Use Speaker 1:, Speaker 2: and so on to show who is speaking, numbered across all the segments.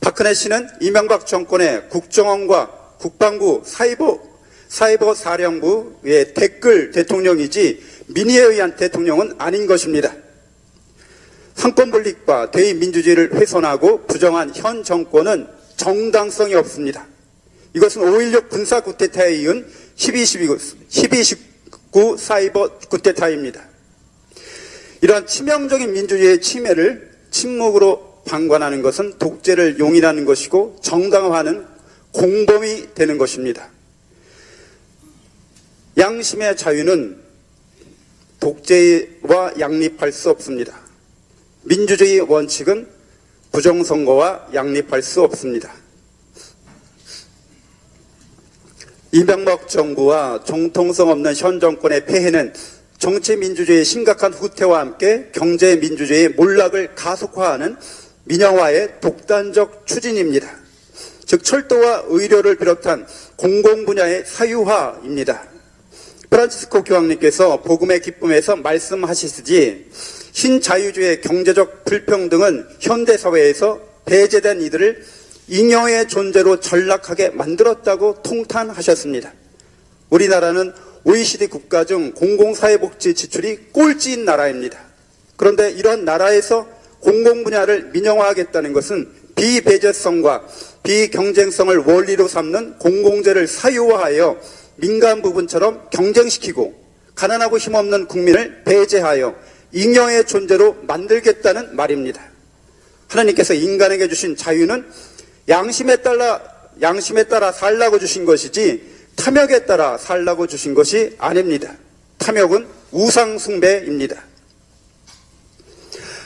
Speaker 1: 박근혜 씨는 이명박 정권의 국정원과 국방부 사이버 사령부의 댓글 대통령이지 민의에 의한 대통령은 아닌 것입니다. 상권 분립과 대의민주주의를 훼손하고 부정한 현 정권은 정당성이 없습니다. 이것은 5.16 군사 쿠데타에 이은 12.19 사이버 쿠데타입니다. 이러한 치명적인 민주주의의 침해를 침묵으로 방관하는 것은 독재를 용인하는 것이고 정당화하는 공범이 되는 것입니다. 양심의 자유는 독재와 양립할 수 없습니다. 민주주의 원칙은 부정선거와 양립할 수 없습니다. 이명박 정부와 정통성 없는 현 정권의 폐해는 정치민주주의의 심각한 후퇴와 함께 경제민주주의의 몰락을 가속화하는 민영화의 독단적 추진입니다. 즉 철도와 의료를 비롯한 공공분야의 사유화입니다. 프란치스코 교황님께서 복음의 기쁨에서 말씀하시듯이 신자유주의 경제적 불평등은 현대사회에서 배제된 이들을 잉여의 존재로 전락하게 만들었다고 통탄하셨습니다. 우리나라는 OECD 국가 중 공공사회복지 지출이 꼴찌인 나라입니다. 그런데 이런 나라에서 공공분야를 민영화하겠다는 것은 비배제성과 비경쟁성을 원리로 삼는 공공재를 사유화하여 민간 부분처럼 경쟁시키고 가난하고 힘없는 국민을 배제하여 잉여의 존재로 만들겠다는 말입니다. 하나님께서 인간에게 주신 자유는 양심에 따라 살라고 주신 것이지 탐욕에 따라 살라고 주신 것이 아닙니다. 탐욕은 우상숭배입니다.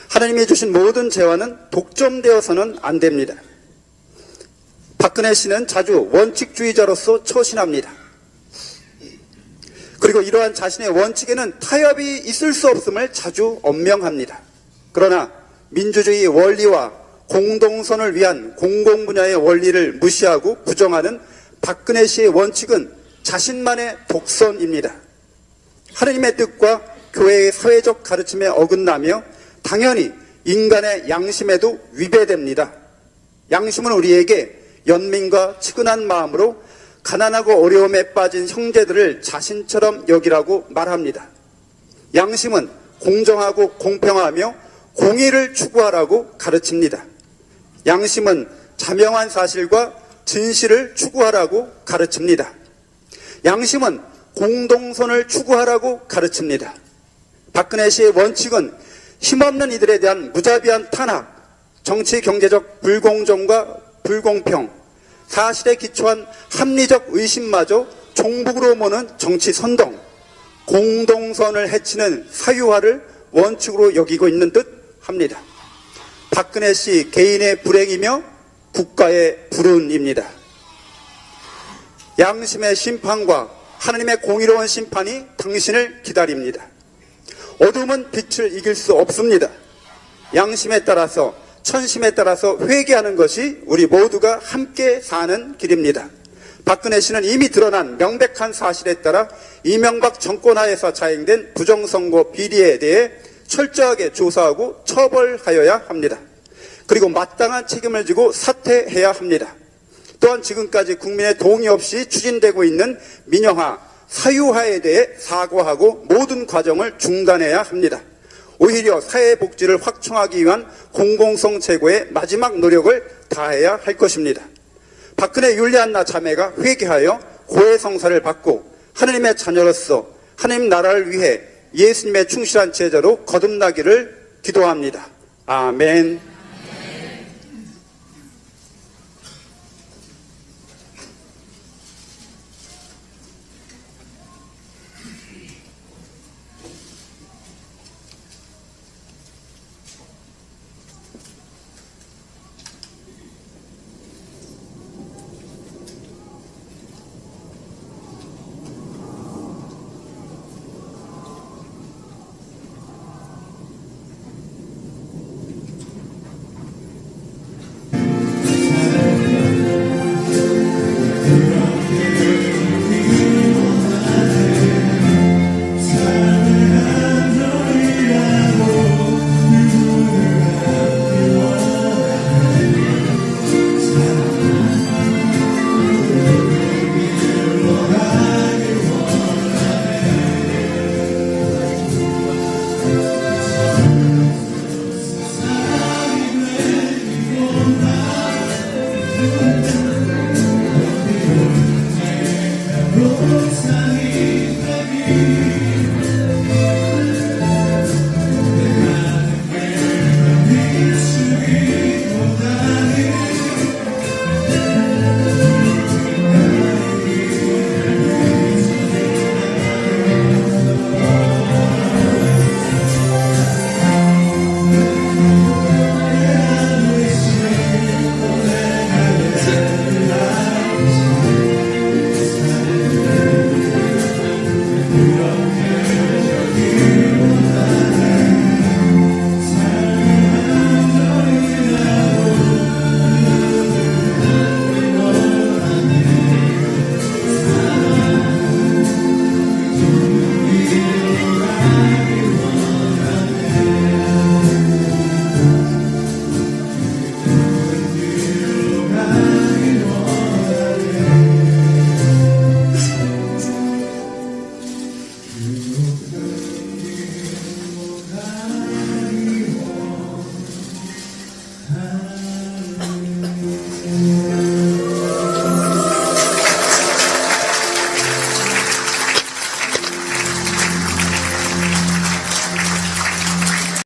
Speaker 1: 하나님이 주신 모든 재화는 독점되어서는 안 됩니다. 박근혜 씨는 자주 원칙주의자로서 처신합니다. 그리고 이러한 자신의 원칙에는 타협이 있을 수 없음을 자주 언명합니다. 그러나 민주주의 원리와 공동선을 위한 공공분야의 원리를 무시하고 부정하는 박근혜 씨의 원칙은 자신만의 독선입니다. 하나님의 뜻과 교회의 사회적 가르침에 어긋나며 당연히 인간의 양심에도 위배됩니다. 양심은 우리에게 연민과 측은한 마음으로 가난하고 어려움에 빠진 형제들을 자신처럼 여기라고 말합니다. 양심은 공정하고 공평하며 공의를 추구하라고 가르칩니다. 양심은 자명한 사실과 진실을 추구하라고 가르칩니다. 양심은 공동선을 추구하라고 가르칩니다. 박근혜 씨의 원칙은 힘없는 이들에 대한 무자비한 탄압, 정치 경제적 불공정과 불공평, 사실에 기초한 합리적 의심마저 종북으로 모는 정치 선동, 공동선을 해치는 사유화를 원칙으로 여기고 있는 듯 합니다. 박근혜 씨 개인의 불행이며 국가의 불운입니다. 양심의 심판과 하나님의 공의로운 심판이 당신을 기다립니다. 어둠은 빛을 이길 수 없습니다. 양심에 따라서 천심에 따라서 회개하는 것이 우리 모두가 함께 사는 길입니다. 박근혜 씨는 이미 드러난 명백한 사실에 따라 이명박 정권 하에서 자행된 부정선거 비리에 대해 철저하게 조사하고 처벌하여야 합니다. 그리고 마땅한 책임을 지고 사퇴해야 합니다. 또한 지금까지 국민의 동의 없이 추진되고 있는 민영화, 사유화에 대해 사과하고 모든 과정을 중단해야 합니다. 오히려 사회복지를 확충하기 위한 공공성 제고의 마지막 노력을 다해야 할 것입니다. 박근혜 율리안나 자매가 회개하여 고해성사를 받고 하나님의 자녀로서 하나님 나라를 위해 예수님의 충실한 제자로 거듭나기를 기도합니다. 아멘.